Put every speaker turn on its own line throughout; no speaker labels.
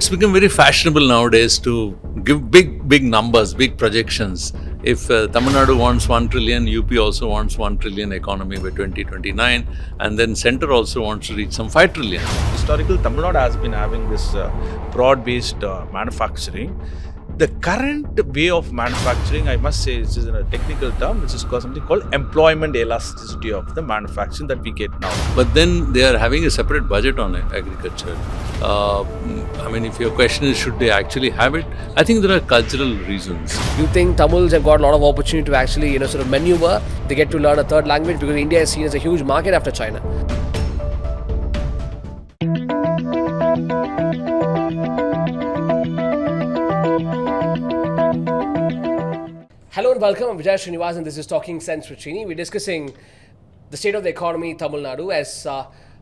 it's become very fashionable nowadays to give big numbers, big projections. If Tamil Nadu wants 1 trillion, UP also wants 1 trillion economy by 2029, and then Centre also wants to reach some 5 trillion.
Historical Tamil Nadu has been having this broad-based manufacturing. The current way of manufacturing, I must say, is in a technical term, which is called something called employment elasticity of the manufacturing that we get now.
But then they are having a separate budget on agriculture. If your question is should they actually have it, I think there are cultural reasons.
You think Tamils have got a lot of opportunity to actually, sort of maneuver? They get to learn a third language because India is seen as a huge market after China. Hello and welcome. I'm Srinivasan. This is Talking Sense with Srini. We're discussing the state of the economy in Tamil Nadu as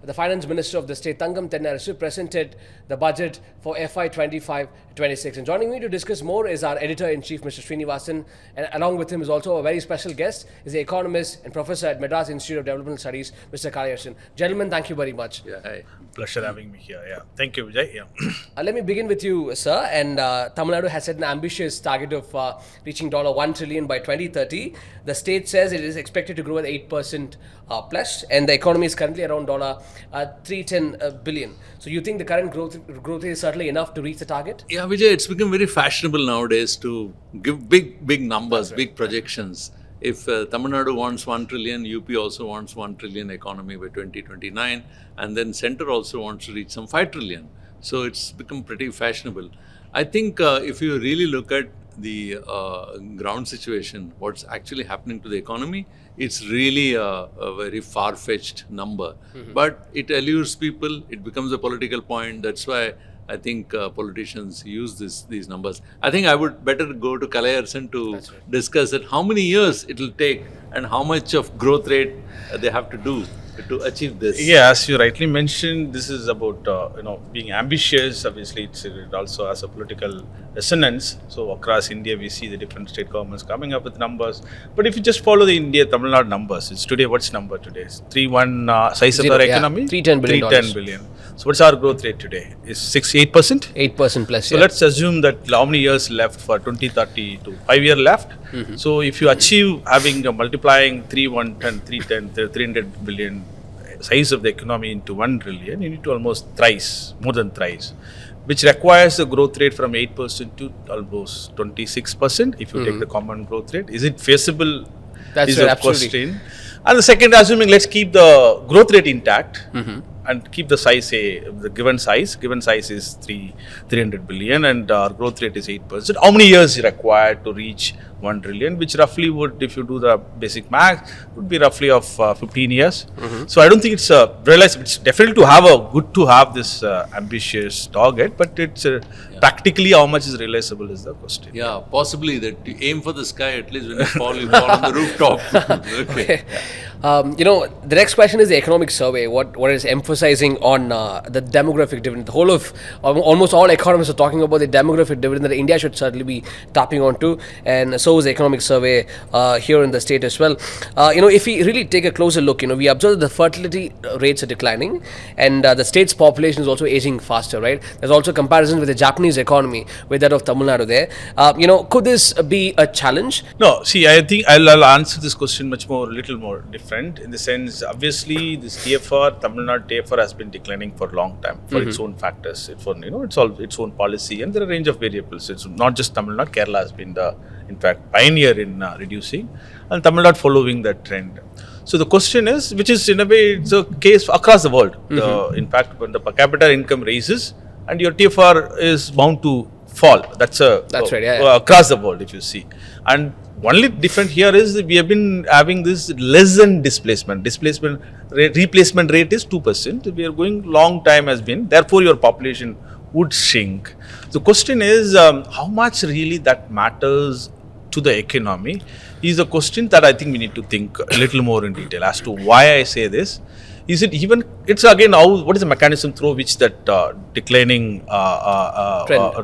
the Finance Minister of the state, Thangam Thennarasu, presented the budget for FY 25-26. And joining me to discuss more is our Editor-in-Chief, Mr. Srinivasan, and along with him is also a very special guest, is the Economist and Professor at Madras Institute of Developmental Studies, Mr. Kalaiyarasan. Gentlemen, thank you very much.
Yeah, hi.
Pleasure having me here. Yeah, thank you, Vijay. Yeah.
Let me begin with you, sir. And Tamil Nadu has set an ambitious target of reaching $1 trillion by 2030. The state says it is expected to grow at 8% plus, and the economy is currently around $310 billion. So you think the current growth rate is certainly enough to reach the target?
Yeah, Vijay, it's become very fashionable nowadays to give big numbers, big projections. If Tamil Nadu wants 1 trillion, UP also wants 1 trillion economy by 2029, and then Centre also wants to reach some 5 trillion. So it's become pretty fashionable. I think if you really look at the ground situation, what's actually happening to the economy, it's really a very far-fetched number. But it allures people, it becomes a political point. That's why I think politicians use these numbers. I think I would better go to Kalaiyarasan to discuss it, how many years it will take and how much of growth rate they have to do to achieve this.
Yeah, as you rightly mentioned, this is about being ambitious. Obviously, it also has a political resonance. So across India, we see the different state governments coming up with numbers. But if you just follow the India Tamil Nadu numbers, it's today. What's number today? It's 3.1 size of our economy.
$310 billion.
$310 billion. So what's our growth rate today? Is 8%?
8% plus.
So let's assume that how many years left for 2030 to 5 years left. So if you achieve having multiplying 300 billion size of the economy into 1 trillion, you need to almost more than thrice, which requires a growth rate from 8% to almost 26% if you take the common growth rate. Is it feasible?
That's
is
right,
a
absolutely.
question. And the second, assuming let's keep the growth rate intact and keep the size, the given size is 300 billion and our growth rate is 8%. How many years is required to reach 1 trillion, which roughly would, if you do the basic math, would be roughly of 15 years. So I don't think it's it's definitely good to have this ambitious target, but it's practically how much is realizable is the question.
Yeah, possibly that you aim for the sky, at least when you fall on the rooftop. Okay.
The next question is the economic survey. What is emphasizing on the demographic dividend? The whole of almost all economists are talking about the demographic dividend that India should certainly be tapping onto, and so is the economic survey here in the state as well. If we really take a closer look, we observe that the fertility rates are declining, and the state's population is also aging faster. Right? There's also comparison with the Japanese economy with that of Tamil Nadu. There, could this be a challenge?
No. See, I think I'll answer this question little more different. In the sense, obviously, this TFR, Tamil Nadu TFR has been declining for a long time for its own factors. It's all its own policy, and there are a range of variables. It's not just Tamil Nadu. Kerala has been in fact, pioneer in reducing, and Tamil Nadu following that trend. So the question is, which is in a way, it's a case across the world. In fact, when the per capita income raises, and your TFR is bound to fall. That's
right. Yeah.
Across the world, if you see, and only different here is we have been having this less than displacement. Replacement rate is 2%. We are going long time has been. Therefore, your population would shrink. The question is how much really that matters to the economy is a question that I think we need to think a little more in detail as to why I say this. Is it even? It's again what is the mechanism through which that declining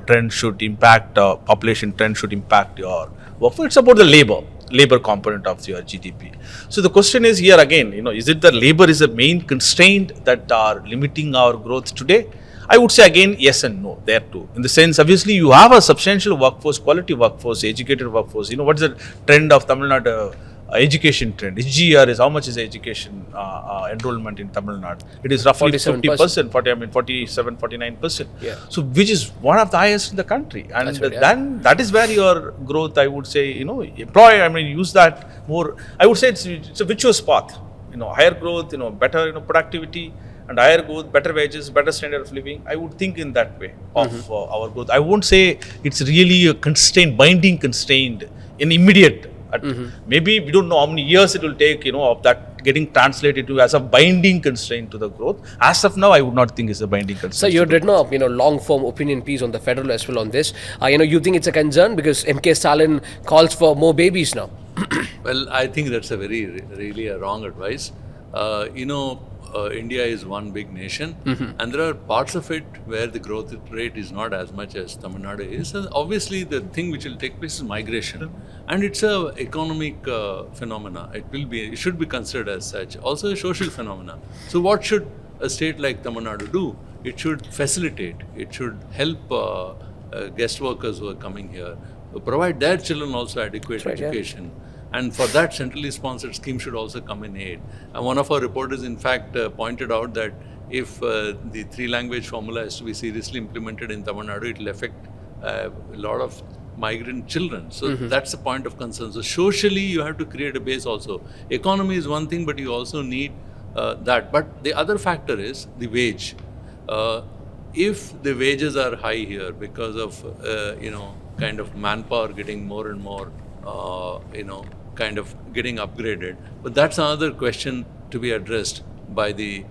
trend should impact population trend should impact your workforce? It's about the labor component of your GDP. So the question is here again, is it that labor is the main constraint that are limiting our growth today? I would say again, yes and no, there too. In the sense, obviously, you have a substantial workforce, quality workforce, educated workforce. You know, what's the trend of Tamil Nadu? Education trend. HGR is how much is education enrollment in Tamil Nadu? It is roughly 50%, 47, 49%.
Yeah.
So, which is one of the highest in the country. And
That's right, yeah.
then that is where your growth, I would say, you know, use that more. I would say it's a virtuous path. You know, higher growth, you know, better, you know, productivity and higher growth, better wages, better standard of living. I would think in that way of our growth. I won't say it's really a binding constraint in immediate. Maybe we don't know how many years it will take, you know, of that getting translated to as a binding constraint to the growth. As of now, I would not think it's a binding constraint.
So you had written a long form opinion piece on the Federal as well on this. You think it's a concern because MK Stalin calls for more babies now.
Well, I think that's a really a wrong advice. India is one big nation, and there are parts of it where the growth rate is not as much as Tamil Nadu is. And obviously, the thing which will take place is migration, and it's a economic phenomena. It should be considered as such. Also, a social phenomena. So, what should a state like Tamil Nadu do? It should facilitate. It should help guest workers who are coming here, provide their children also adequate education. Yeah. And for that, centrally sponsored scheme should also come in aid. And one of our reporters, in fact, pointed out that if the 3-language formula is to be seriously implemented in Tamil Nadu, it will affect a lot of migrant children. So that's a point of concern. So socially, you have to create a base also. Economy is one thing, but you also need that. But the other factor is the wage. If the wages are high here because of, kind of manpower getting more and more, kind of getting upgraded. But that's another question to be addressed by the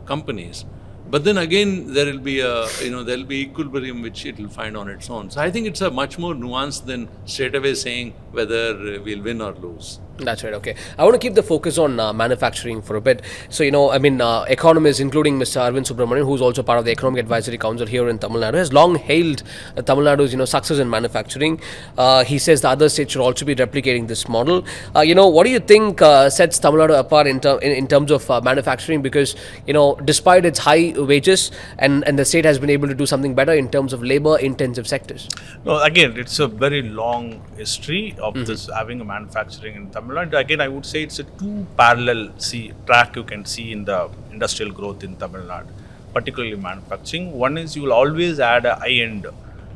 companies. But then again, there will be equilibrium which it will find on its own. So I think it's a much more nuanced than straight away saying whether we'll win or lose.
That's right, okay. I want to keep the focus on manufacturing for a bit. So, economists, including Mr. Arvind Subramanian, who's also part of the Economic Advisory Council here in Tamil Nadu, has long hailed Tamil Nadu's, success in manufacturing. He says the other states should also be replicating this model. What do you think sets Tamil Nadu apart in terms of manufacturing? Because, despite its high wages, and the state has been able to do something better in terms of labor-intensive sectors.
No, again, it's a very long history of this having a manufacturing in Tamil Nadu. Again, I would say it's a two parallel track you can see in the industrial growth in Tamil Nadu, particularly manufacturing. One is you will always add a high-end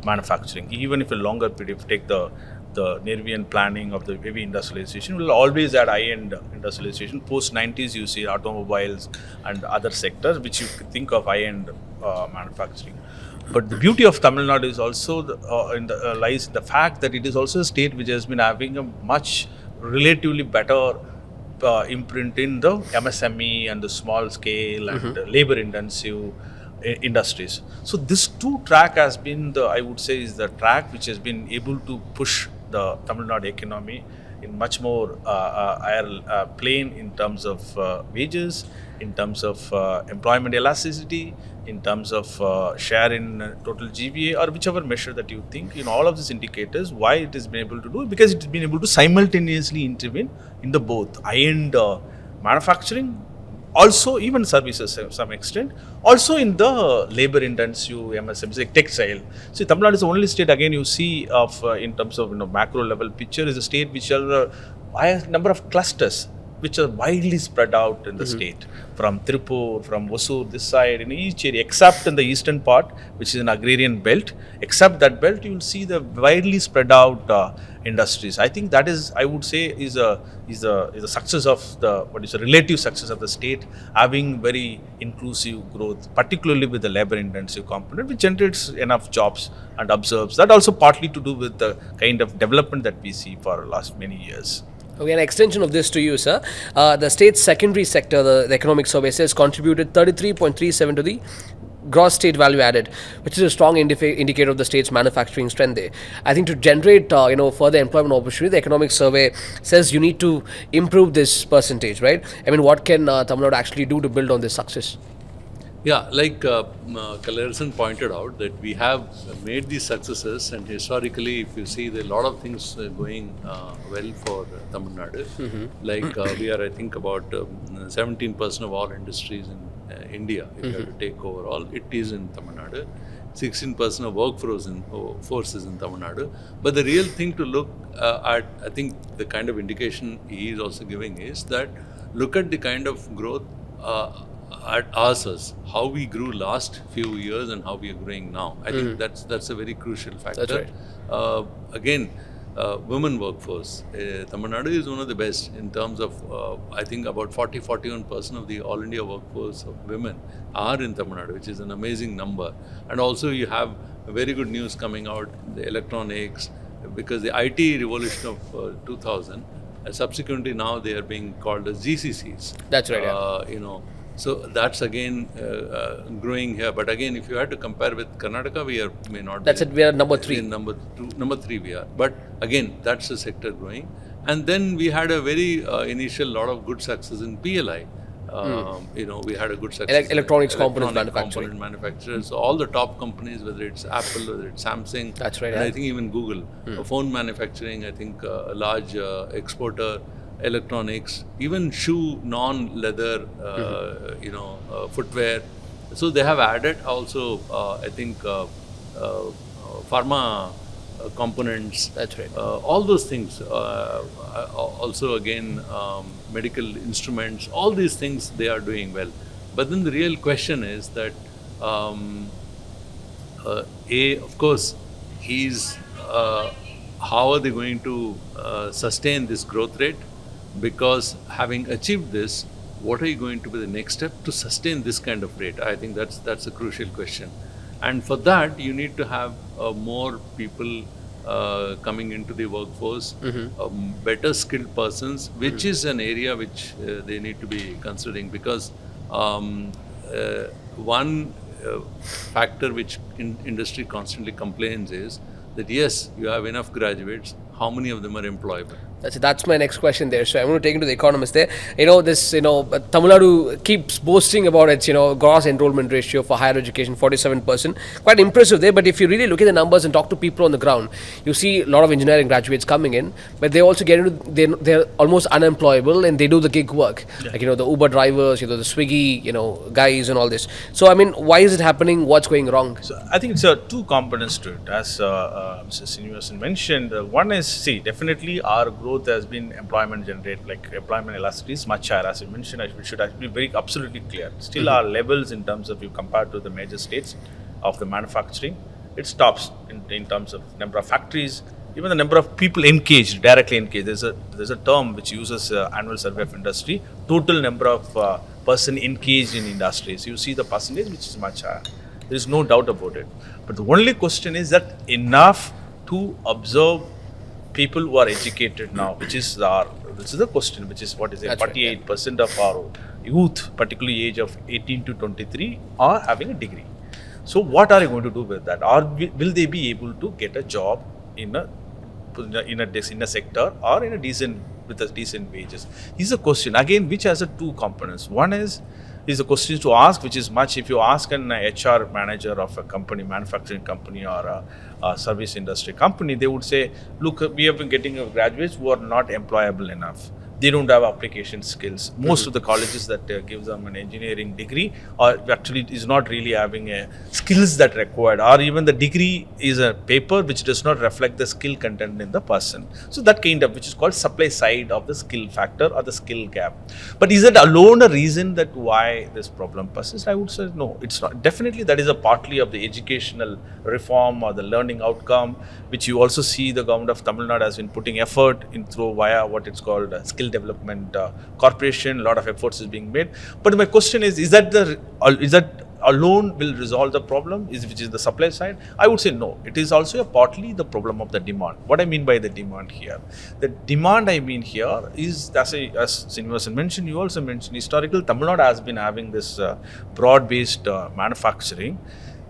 manufacturing, even if a longer period, if you take the Nervian planning of the heavy industrialization, will always add high-end industrialization. Post-90s, you see automobiles and other sectors which you think of high-end manufacturing. But the beauty of Tamil Nadu is also lies in the fact that it is also a state which has been having a much relatively better imprint in the MSME and the small scale and labor-intensive industries. So this track has been I would say is the track which has been able to push the Tamil Nadu economy in much more higher plane in terms of wages, in terms of employment elasticity, in terms of share in total GVA, or whichever measure that you think, all of these indicators, why it has been able to do it, because it has been able to simultaneously intervene in the both high-end manufacturing, also even services to some extent, also in the labor-intensive MSMEs like textile. See, Tamil Nadu is the only state, again, you see of in terms of macro level picture, is a state which has a highest number of clusters which are widely spread out in the state, from Tirupur, from Hosur, this side, in each area, except in the eastern part, which is an agrarian belt. Except that belt, you will see the widely spread out industries. I think that is, I would say, is a success of the relative success of the state, having very inclusive growth, particularly with the labor-intensive component, which generates enough jobs and observes. That also partly to do with the kind of development that we see for the last many years.
Okay, an extension of this to you, sir. The state's secondary sector, the economic survey says, contributed 33.37 to the gross state value added, which is a strong indicator of the state's manufacturing strength there. I think to generate, further employment opportunity, the economic survey says you need to improve this percentage, right? I mean, what can Tamil Nadu actually do to build on this success?
Yeah, like Kalaiyarasan pointed out, that we have made these successes, and historically, if you see, there are a lot of things going well for Tamil Nadu. Like we are, I think, about 17% of all industries in India. If you have to take overall, it is in Tamil Nadu. 16% of force is in Tamil Nadu. But the real thing to look at, I think the kind of indication he is also giving is that look at the kind of growth at ours, how we grew last few years and how we are growing now. I think that's a very crucial factor.
That's right.
Again, women workforce. Tamil Nadu is one of the best in terms of, I think about 41% of the All India workforce of women are in Tamil Nadu, which is an amazing number. And also you have very good news coming out, the electronics, because the IT revolution of 2000, subsequently now they are being called as GCCs.
That's right.
So that's again growing here. But again, if you had to compare with Karnataka, may not.
That's it. We are number 3.
Number 3 we are. But again, that's the sector growing. And then we had a very initial lot of good success in PLI. We had a good success.
Electronics
in
component
manufacturers. So all the top companies, whether it's Apple, whether it's Samsung.
That's right.
And I think even Google. Phone manufacturing, I think a large exporter. Electronics, even shoe, non-leather, footwear. So they have added also, I think, pharma components.
That's right.
All those things. Also, again, medical instruments. All these things they are doing well. But then the real question is that, of course, how are they going to sustain this growth rate? Because having achieved this, what are you going to be the next step to sustain this kind of rate? I think that's a crucial question. And for that, you need to have more people coming into the workforce, better skilled persons, which is an area which they need to be considering. Because one factor which industry constantly complains is that yes, you have enough graduates, how many of them are employable?
That's my next question there. So I'm going to take it to the Economist there. Tamil Nadu keeps boasting about its, gross enrollment ratio for higher education, 47%. Quite impressive there. But if you really look at the numbers and talk to people on the ground, you see a lot of engineering graduates coming in, but they also get into, they're almost unemployable and they do the gig work. Yeah. Like, the Uber drivers, the Swiggy, guys and all this. So, why is it happening? What's going wrong?
So, I think it's two components to it. As Mr. Srinivasan mentioned, one is, definitely our growth has been employment elasticity is much higher. As you mentioned, we should actually be very absolutely clear. Still our levels in terms of, you compared to the major states of the manufacturing, it stops in terms of number of factories, even the number of people engaged, directly engaged. There's a term which uses annual survey of industry, total number of person engaged in industries. You see the percentage which is much higher. There is no doubt about it. But the only question is that enough to observe people who are educated now, which is the question, which is what is it? 48% of our youth, particularly age of 18 to 23, are having a degree. So what are you going to do with that? Will they be able to get a job in a sector or with a decent wages? Is a question again which has two components. One is a question to ask, which is much, if you ask an HR manager of a company, manufacturing company or a service industry company, they would say, look, we have been getting graduates who are not employable enough. They don't have application skills. Most of the colleges that give them an engineering degree actually is not really having skills that required, or even the degree is a paper which does not reflect the skill content in the person. So that kind of, which is called supply side of the skill factor or the skill gap. But is it alone a reason that why this problem persists? I would say no, it's not. Definitely that is a partly of the educational reform or the learning outcome, which you also see the government of Tamil Nadu has been putting effort in through via what it's called skill development corporation. A lot of efforts is being made. But my question is that alone will resolve the problem, which is the supply side? I would say no. It is also partly the problem of the demand. What I mean by the demand here? The demand I mean here is, as Srinivasan mentioned, you also mentioned, historical Tamil Nadu has been having this broad-based manufacturing.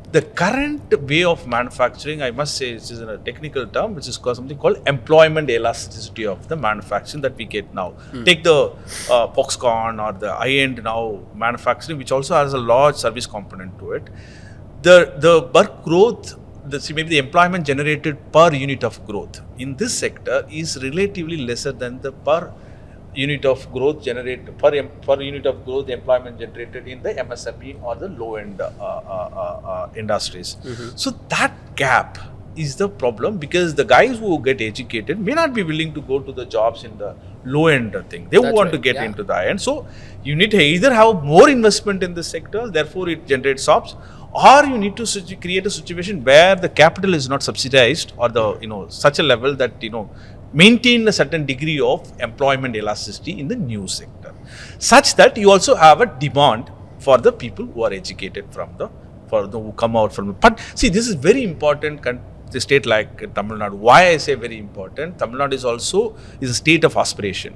The current way of manufacturing, I must say, this is a technical term, which is called something called employment elasticity of the manufacturing that we get now. Take the Foxconn or the high-end now manufacturing, which also has a large service component to it. The work growth, maybe the employment generated per unit of growth in this sector is relatively lesser than the per unit of growth per unit of growth employment generated in the MSME or the low end industries. So that gap is the problem, because the guys who get educated may not be willing to go to the jobs in the low end thing. They want to get into the high end. So you need to either have more investment in this sector, therefore it generates jobs, or you need to create a situation where the capital is not subsidized, or the such a level that maintain a certain degree of employment elasticity in the new sector, such that you also have a demand for the people who are educated who come out from. But see, this is very important. The state like Tamil Nadu. Why I say very important? Tamil Nadu is a state of aspiration.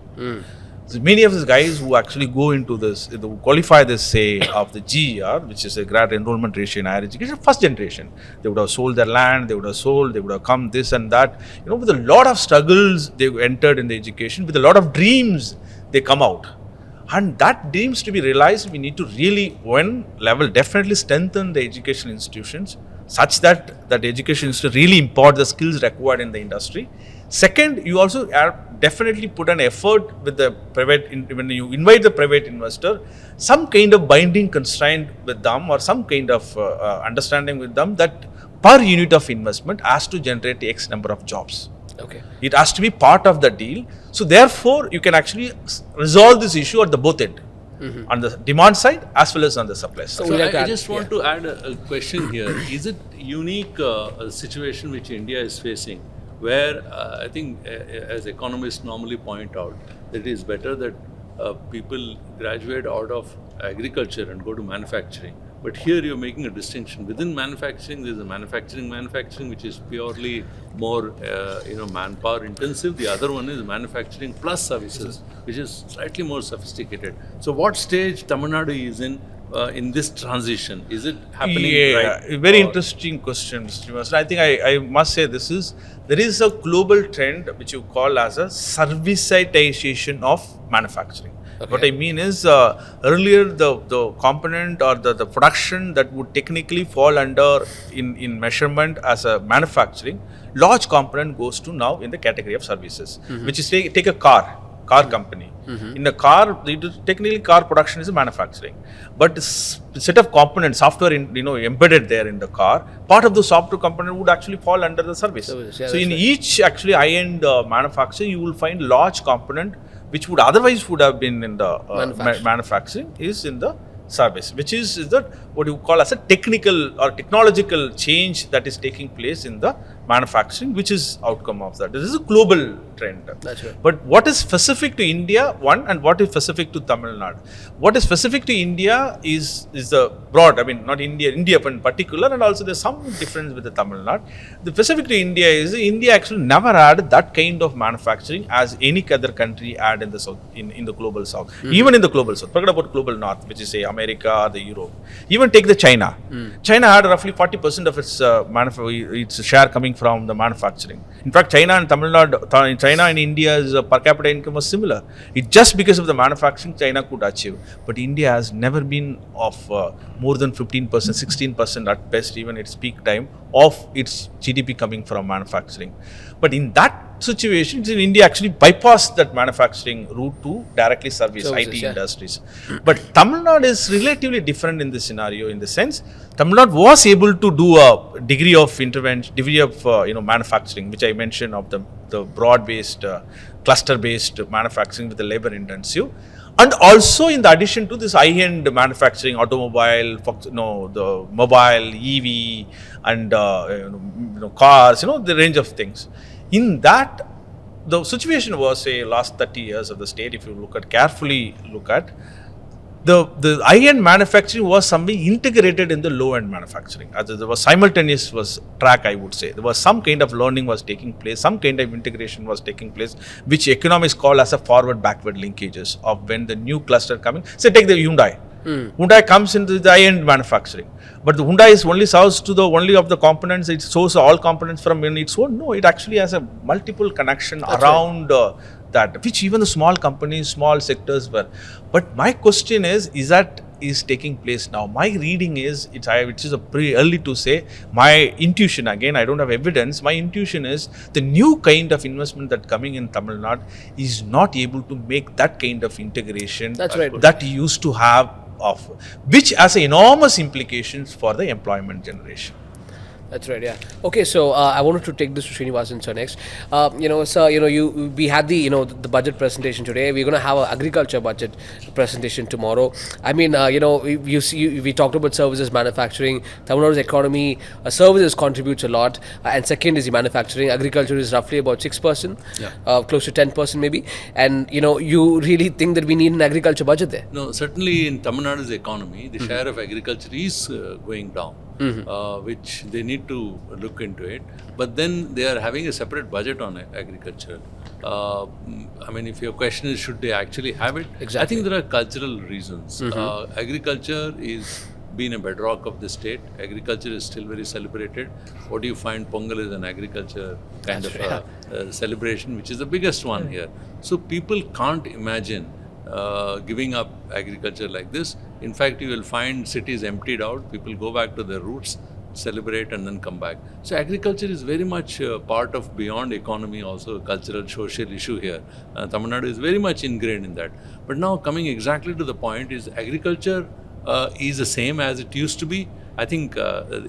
So many of these guys who actually go into this, who qualify this, say, of the GER, which is a grad enrollment ratio in higher education, first generation. They would have sold their land, they would have come this and that. With a lot of struggles, they entered in the education. With a lot of dreams, they come out. And that dreams to be realized, we need to really, one level, definitely strengthen the educational institutions, such that education is to really impart the skills required in the industry. Second, you also definitely put an effort with the private, when you invite the private investor, some kind of binding constraint with them, or some kind of understanding with them that per unit of investment has to generate X number of jobs.
Okay.
It has to be part of the deal. So therefore, you can actually resolve this issue at the both end. On the demand side as well as on the supply side.
So I just want to add a question here. Is it unique situation which India is facing, where I think as economists normally point out, that it is better that people graduate out of agriculture and go to manufacturing. But here you're making a distinction. Within manufacturing, there's a manufacturing which is purely more manpower intensive. The other one is manufacturing plus services, which is slightly more sophisticated. So what stage Tamil Nadu is in this transition? Is it happening right?
Very interesting question, Mr. Srinivasan. I think I must say there is a global trend which you call as a servicitization of manufacturing. Okay. What I mean is, earlier the component or the production that would technically fall under in measurement as a manufacturing, large component goes to now in the category of services, which is take a car company. In the car, technically car production is a manufacturing, but the set of components, software embedded there in the car, part of the software component would actually fall under the service. So in each actually high-end manufacturing, you will find large component which would otherwise have been in the manufacturing is in the service, which is that what you call as a technical or technological change that is taking place in the manufacturing, which is outcome of that. This is a global trend.
That's right.
But what is specific to India, one, and what is specific to Tamil Nadu? What is specific to India is the broad, not India in particular, and also there's some difference with the Tamil Nadu. The specific to India is India actually never had that kind of manufacturing as any other country had in the south, in the global south. Even in the global south, forget about global north, which is say America, the Europe. Even take the China. China had roughly 40% of its share coming from the manufacturing. In fact, China and India's per capita income was similar. It's just because of the manufacturing China could achieve. But India has never been of more than 15%, 16% at best, even its peak time, of its GDP coming from manufacturing. But in that situation, India actually bypassed that manufacturing route to directly service IT industries. But Tamil Nadu is relatively different in this scenario, in the sense Tamil Nadu was able to do a degree of intervention, degree of manufacturing, which I mentioned of the broad-based, cluster-based manufacturing with the labor-intensive. And also in the addition to this high-end manufacturing, automobile, the mobile, EV, and cars, the range of things. In that, the situation was, say, last 30 years of the state, if you carefully look at, the high-end manufacturing was something integrated in the low-end manufacturing. There was simultaneous track, I would say. There was some kind of learning was taking place, some kind of integration was taking place, which economists call as a forward-backward linkages of when the new cluster coming. Say, take the Hyundai. Hyundai comes into the high-end manufacturing, but the Hyundai is only sells to the only of the components. It sources all components from in its own. No, it actually has a multiple connection around that, which even the small companies, small sectors were. But my question is that is taking place now? My reading is, which is a pretty early to say. My intuition, again, I don't have evidence. My intuition is the new kind of investment that coming in Tamil Nadu is not able to make that kind of integration
That's right.
that you used to have, which has enormous implications for the employment generation.
That's right, yeah. Okay, so I wanted to take this to Srinivasan sir next. Sir, we had the budget presentation today. We're going to have an agriculture budget presentation tomorrow. I mean, we talked about services, manufacturing. Tamil Nadu's economy, services contributes a lot, and second is the manufacturing. Agriculture is roughly about 6%, close to 10% maybe. And you really think that we need an agriculture budget there?
No, certainly in Tamil Nadu's economy, the share of agriculture is going down. Which they need to look into it, but then they are having a separate budget on agriculture. I mean, if your question is should they actually have it,
Exactly.
I think there are cultural reasons. Agriculture is been a bedrock of the state. Agriculture is still very celebrated. What do you find? Pongal is an agriculture kind of celebration, which is the biggest one here. So people can't imagine giving up agriculture like this. In fact, you will find cities emptied out, people go back to their roots, celebrate and then come back. So agriculture is very much part of beyond economy, also a cultural, social issue here. Tamil Nadu is very much ingrained in that. But now coming exactly to the point, is agriculture is the same as it used to be? I think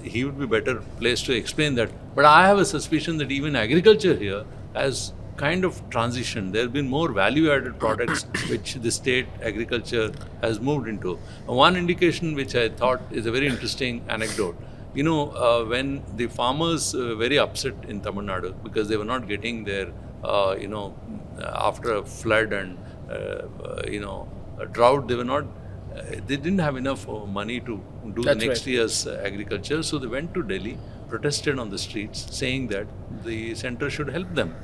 he would be better placed to explain that. But I have a suspicion that even agriculture here has kind of transition. There have been more value-added products which the state agriculture has moved into. One indication which I thought is a very interesting anecdote. When the farmers were very upset in Tamil Nadu because they were not getting their, after a flood and, a drought, they didn't have enough money to do the next year's agriculture. So they went to Delhi, protested on the streets, saying that the center should help them.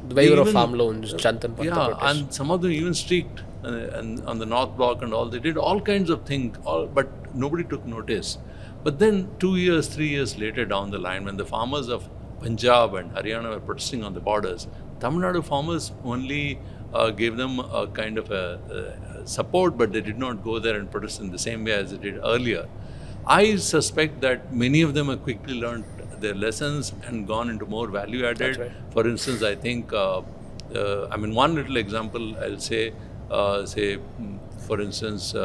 The waiver of farm loans, Chantan Patta protest.
And some of them even streaked and on the North Block and all. They did all kinds of things, but nobody took notice. But then 2 years, 3 years later down the line, when the farmers of Punjab and Haryana were protesting on the borders, Tamil Nadu farmers only gave them a kind of a support, but they did not go there and protest in the same way as they did earlier. I suspect that many of them have quickly learned their lessons and gone into more value added.
Right.
For instance, I think, one little example I'll say, for instance,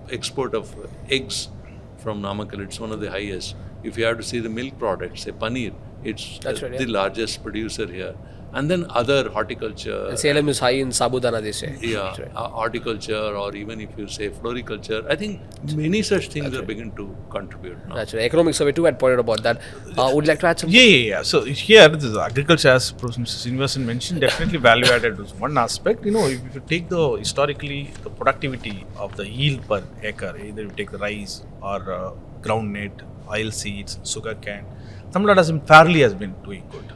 export of eggs from Namakkal, it's one of the highest. If you have to see the milk products, say paneer, it's the largest producer here. And then other horticulture.
And Salem is high in Sabudana, they say.
Yeah, horticulture, or even if you say floriculture, I think many such things are beginning to contribute now.
That's right. Economic survey too had pointed about that. Would you like to add something?
Yeah. So here, this agriculture, as Professor Srinivasan mentioned, definitely value added is one aspect. If you take historically the productivity of the yield per acre, either you take the rice or groundnut, oil seeds, sugar cane, Tamil Nadu has been doing good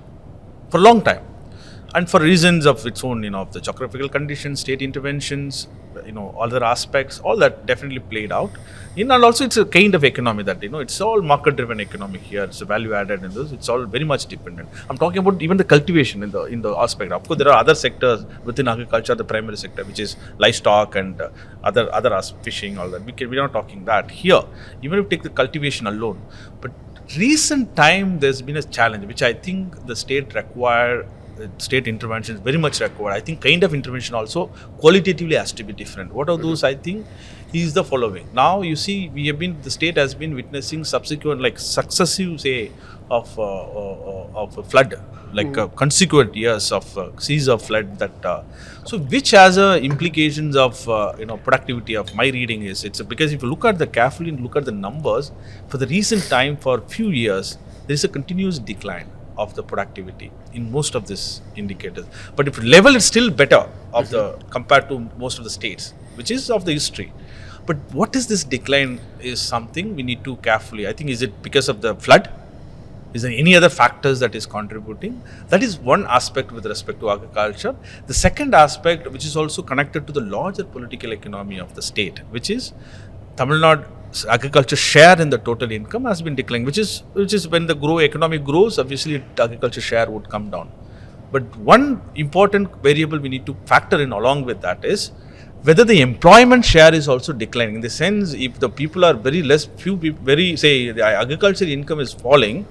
for a long time. And for reasons of its own, of the geographical conditions, state interventions, other aspects, all that definitely played out. And also it's a kind of economy that, it's all market-driven economy here. It's a value-added in this. It's all very much dependent. I'm talking about even the cultivation in the aspect. Of course, there are other sectors within agriculture, the primary sector, which is livestock and other fishing, all that. We're not talking that here. Even if you take the cultivation alone. But recent time, there's been a challenge, which I think the state intervention is very much required. I think kind of intervention also qualitatively has to be different. What are those? I think is the following. Now you see, the state has been witnessing successive of a flood, consequent years of seas of flood so which has implications of productivity. Of my reading is because if you look at the numbers for the recent time, for few years there is a continuous decline of the productivity in most of these indicators. But if level is still better compared to most of the states, which is of the history. But what is this decline is something we need to carefully, I think, is it because of the flood? Is there any other factors that is contributing? That is one aspect with respect to agriculture. The second aspect, which is also connected to the larger political economy of the state, which is Tamil Nadu agriculture share in the total income has been declining, which is when the economy grows, obviously agriculture share would come down. But one important variable we need to factor in along with that is whether the employment share is also declining. In the sense, if the people are very less, few people, very, say, the agricultural income is falling,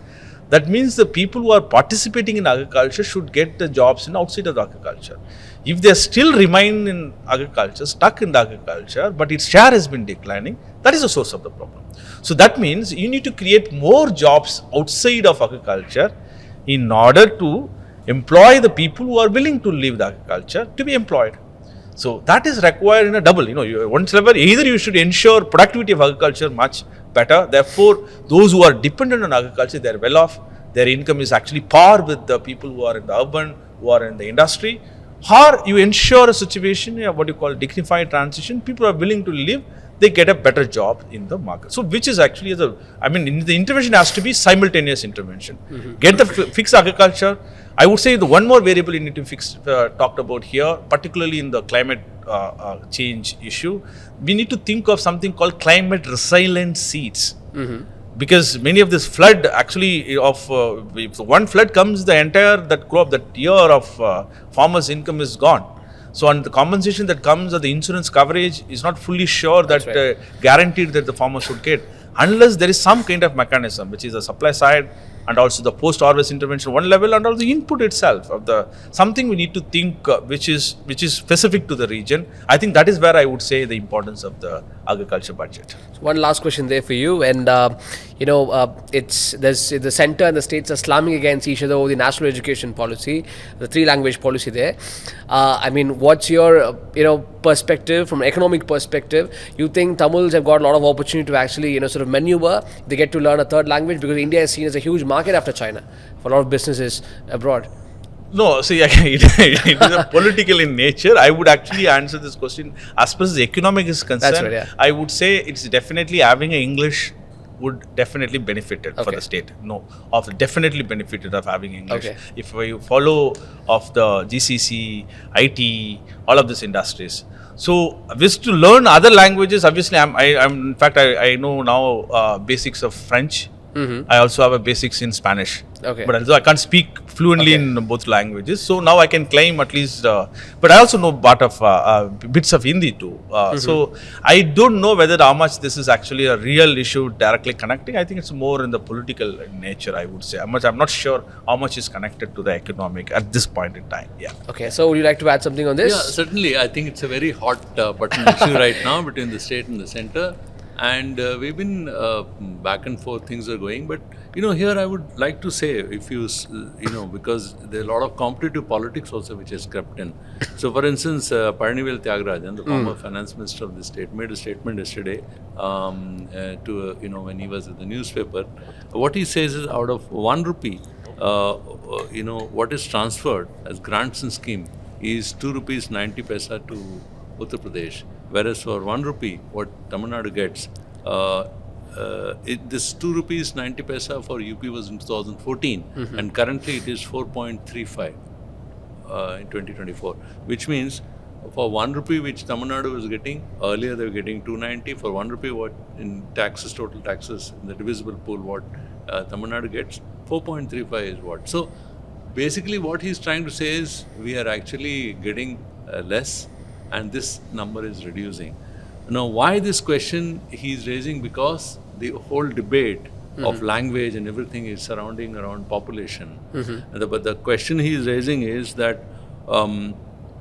that means the people who are participating in agriculture should get the jobs in outside of the agriculture. If they still remain in agriculture, stuck in the agriculture, but its share has been declining, that is the source of the problem. So that means you need to create more jobs outside of agriculture in order to employ the people who are willing to leave the agriculture to be employed. So that is required in a double, one level, either you should ensure productivity of agriculture much better, therefore those who are dependent on agriculture, they are well off, their income is actually par with the people who are in the urban, who are in the industry, or you ensure a situation, what you call dignified transition, people are willing to live, they get a better job in the market. So which is actually, the intervention has to be simultaneous intervention. Get the fix agriculture. I would say the one more variable you need to fix, talked about here, particularly in the climate change issue, we need to think of something called climate resilient seeds. Because many of this flood actually if one flood comes, the entire that crop, that year of farmers' income is gone. So on the compensation that comes or the insurance coverage is not fully sure that guaranteed that the farmer should get, unless there is some kind of mechanism, which is the supply side and also the post-harvest intervention one level, and also the input itself of the something we need to think which is specific to the region. I think that is where I would say the importance of the agriculture budget.
So one last question there for you, and there's the center and the states are slamming against each other over the national education policy, the 3-language policy there. What's your perspective from an economic perspective? You think Tamils have got a lot of opportunity to actually sort of maneuver? They get to learn a third language because India is seen as a huge market after China for a lot of businesses abroad.
No, see, it is political in nature. I would actually answer this question as far as the economic is concerned.
That's right, yeah.
I would say it's definitely having an English would definitely benefited for the state. Definitely benefited of having English. Okay. If you follow of the GCC, IT, all of these industries. So, wish to learn other languages. Obviously, in fact, I know now basics of French. I also have a basics in Spanish. Okay. But although I can't speak fluently in both languages, so now I can claim at least. But I also know bits of Hindi too. So I don't know whether how much this is actually a real issue directly connecting. I think it's more in the political nature, I would say. I'm not sure how much is connected to the economic at this point in time. Yeah.
Okay. So would you like to add something on this?
Yeah, certainly. I think it's a very hot button issue right now between the state and the center. And we've been back and forth, things are going. But, here I would like to say, if because there are a lot of competitive politics also which has crept in. So, for instance, Parnivel Tyagarajan, the former finance minister of the state, made a statement yesterday when he was at the newspaper. What he says is out of 1 rupee, what is transferred as grants and scheme is 2 rupees 90 paisa to Uttar Pradesh. Whereas for 1 rupee, what Tamil Nadu gets, this 2 rupees 90 paisa for UP was in 2014, and currently it is 4.35 in 2024, which means for 1 rupee which Tamil Nadu was getting, earlier they were getting 290, for 1 rupee what in taxes, total taxes in the divisible pool, what Tamil Nadu gets, 4.35 is what. So basically what he's trying to say is we are actually getting less, and this number is reducing. Now, why this question he's raising? Because the whole debate of language and everything is surrounding around population. But the question he's raising is that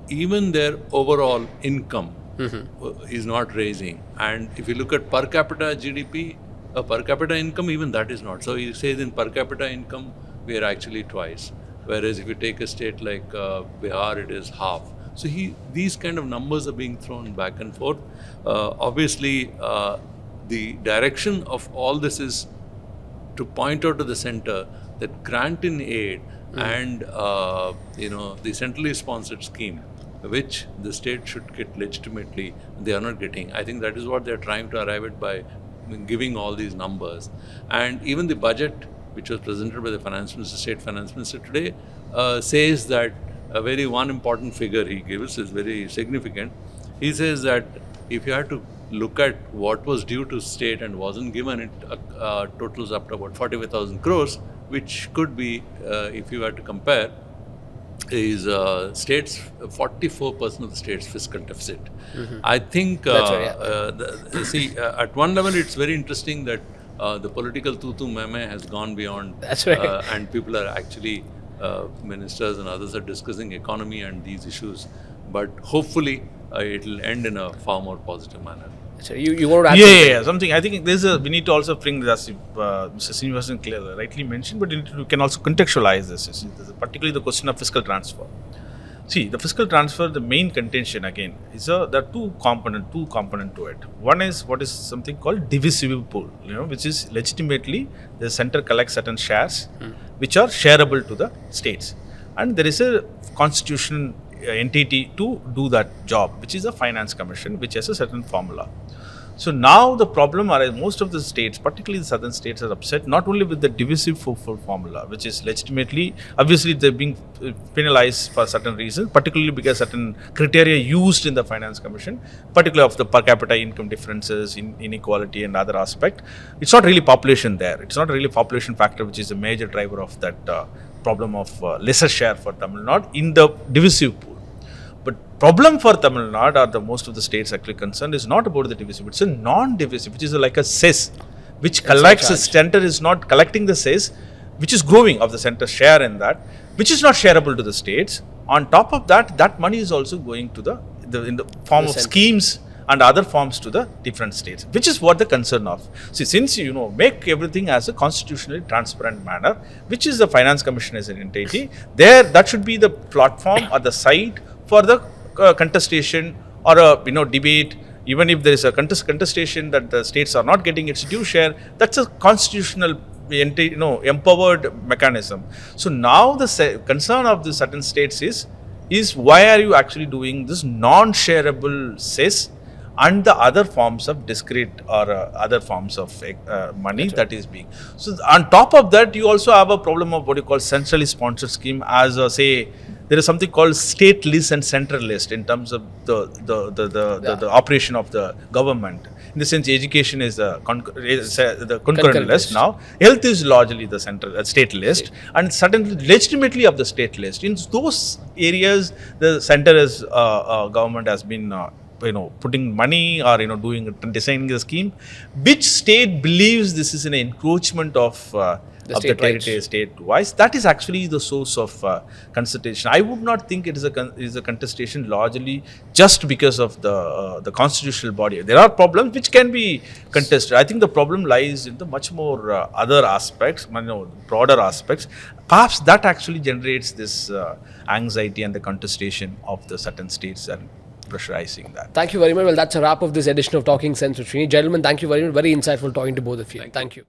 even their overall income is not raising. And if you look at per capita GDP, per capita income, even that is not. So he says in per capita income, we are actually twice. Whereas if you take a state like Bihar, it is half. So these kind of numbers are being thrown back and forth. Obviously, the direction of all this is to point out to the center that grant in aid and the centrally sponsored scheme, which the state should get legitimately, they are not getting. I think that is what they are trying to arrive at by giving all these numbers. And even the budget, which was presented by the finance minister, state finance minister today, says that one important figure he gives is very significant. He says that if you had to look at what was due to state and wasn't given, it totals up to about 45,000 crores, which could be, if you had to compare, is states 44% of the state's fiscal deficit. I think
That's right,
see at one level it's very interesting that the political tutu meme has gone beyond.
That's right.
And people are actually ministers and others are discussing economy and these issues. But hopefully it will end in a far more positive manner.
So you want to add
Something. I think we need to also bring this, as Mr. Srinivasan rightly mentioned, but we can also contextualize this, particularly the question of fiscal transfer. See, the fiscal transfer, the main contention again is there are two component to it. One is what is something called divisible pool, which is legitimately the center collects certain shares which are shareable to the states, and there is a constitutional entity to do that job, which is the Finance Commission, which has a certain formula. So now the problem arises, most of the states, particularly the southern states, are upset not only with the divisive formula, which is legitimately, obviously they're being penalized for certain reasons, particularly because certain criteria used in the Finance Commission, particularly of the per capita income differences, inequality and other aspect. It's not really population there. It's not really population factor, which is a major driver of that problem of lesser share for Tamil Nadu in the divisive pool. But problem for Tamil Nadu, or the most of the states actually concerned, is not about the divisive. It's a non-divisive, which is like a cess, which collects the center is not collecting the cess, which is growing of the center share in that, which is not shareable to the states. On top of that, that money is also going to in the form of schemes and other forms to the different states, which is what the concern of. See, since make everything as a constitutionally transparent manner, which is the Finance Commission as an entity, there that should be the platform or the site for the contestation or a debate. Even if there is a contestation that the states are not getting its due share, that's a constitutional empowered mechanism. So now the concern of the certain states is why are you actually doing this non-shareable cess and the other forms of discrete or other forms of money that is being. So on top of that, you also have a problem of what you call centrally sponsored scheme as say there is something called state list and central list in terms of the operation of the government. In the sense, education is the concurrent list now. Health is largely the central state list, and certainly legitimately of the state list. In those areas, the center as government has been putting money or designing the scheme. Which state believes this is an encroachment of the territory state-wise? That is actually the source of consultation. I would not think it is a contestation largely just because of the constitutional body. There are problems which can be contested. I think the problem lies in the much more other aspects, broader aspects. Perhaps that actually generates this anxiety and the contestation of the certain states and pressurizing that.
Thank you very much. Well, that's a wrap of this edition of Talking Sense with Srini. Gentlemen, thank you very much. Very insightful talking to both of you. Thank you.